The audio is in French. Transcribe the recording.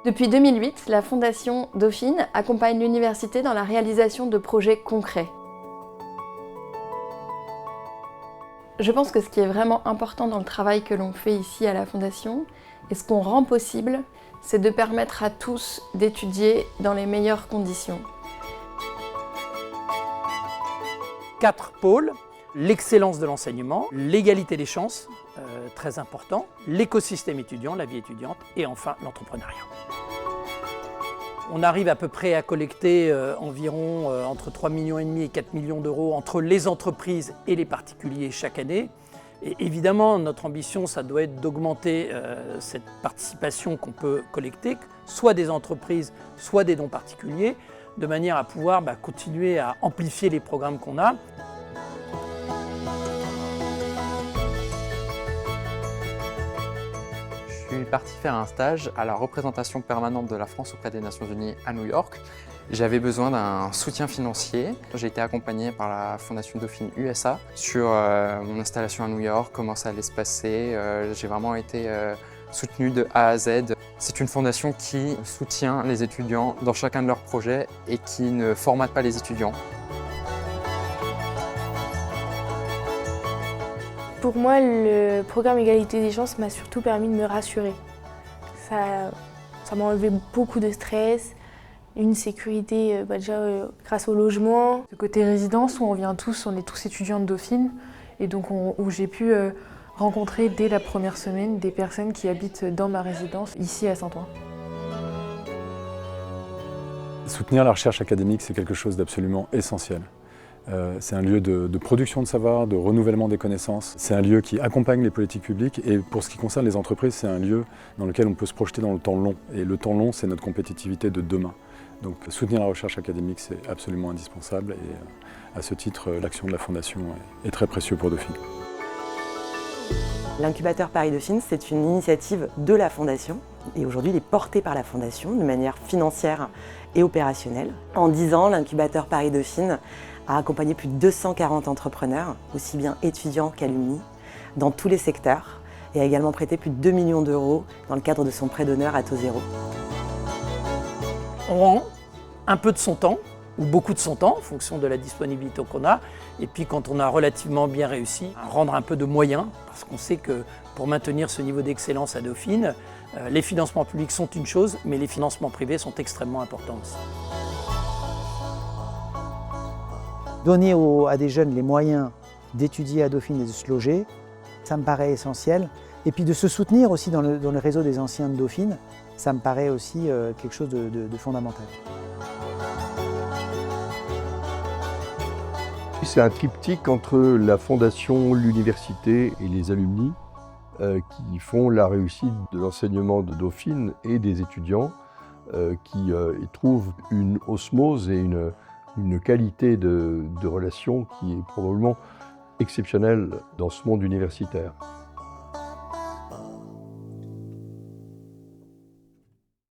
Depuis 2008, la Fondation Dauphine accompagne l'université dans la réalisation de projets concrets. Je pense que ce qui est vraiment important dans le travail que l'on fait ici à la Fondation, et ce qu'on rend possible, c'est de permettre à tous d'étudier dans les meilleures conditions. 4 pôles, l'excellence de l'enseignement, l'égalité des chances, très important, l'écosystème étudiant, la vie étudiante, et enfin l'entrepreneuriat. On arrive à peu près à collecter environ entre 3,5 millions et 4 millions d'euros entre les entreprises et les particuliers chaque année. Et évidemment, notre ambition, ça doit être d'augmenter cette participation qu'on peut collecter, soit des entreprises, soit des dons particuliers, de manière à pouvoir continuer à amplifier les programmes qu'on a. Je suis parti faire un stage à la représentation permanente de la France auprès des Nations Unies à New York. J'avais besoin d'un soutien financier. J'ai été accompagné par la Fondation Dauphine USA sur mon installation à New York, comment ça allait se passer. J'ai vraiment été soutenu de A à Z. C'est une fondation qui soutient les étudiants dans chacun de leurs projets et qui ne formate pas les étudiants. Pour moi, le programme Égalité des chances m'a surtout permis de me rassurer. Ça m'a enlevé beaucoup de stress, une sécurité déjà grâce au logement. Ce côté résidence où on est tous étudiants de Dauphine et donc où j'ai pu rencontrer dès la première semaine des personnes qui habitent dans ma résidence ici à Saint-Ouen. Soutenir la recherche académique, c'est quelque chose d'absolument essentiel. C'est un lieu de production de savoir, de renouvellement des connaissances. C'est un lieu qui accompagne les politiques publiques et pour ce qui concerne les entreprises, c'est un lieu dans lequel on peut se projeter dans le temps long. Et le temps long, c'est notre compétitivité de demain. Donc soutenir la recherche académique, c'est absolument indispensable et à ce titre, l'action de la Fondation est très précieuse pour Dauphine. L'incubateur Paris Dauphine, c'est une initiative de la Fondation et aujourd'hui il est porté par la Fondation de manière financière et opérationnelle. En 10 ans, l'incubateur Paris Dauphine a accompagné plus de 240 entrepreneurs, aussi bien étudiants qu'alumni, dans tous les secteurs et a également prêté plus de 2 millions d'euros dans le cadre de son prêt d'honneur à taux zéro. On rend un peu de son temps, ou beaucoup de son temps, en fonction de la disponibilité qu'on a. Et puis quand on a relativement bien réussi, à rendre un peu de moyens, parce qu'on sait que pour maintenir ce niveau d'excellence à Dauphine, les financements publics sont une chose, mais les financements privés sont extrêmement importants aussi. Donner à des jeunes les moyens d'étudier à Dauphine et de se loger, ça me paraît essentiel. Et puis de se soutenir aussi dans le réseau des anciens de Dauphine, ça me paraît aussi quelque chose de fondamental. C'est un triptyque entre la fondation, l'université et les alumni qui font la réussite de l'enseignement de Dauphine et des étudiants qui y trouvent une osmose et une qualité de relation qui est probablement exceptionnelle dans ce monde universitaire.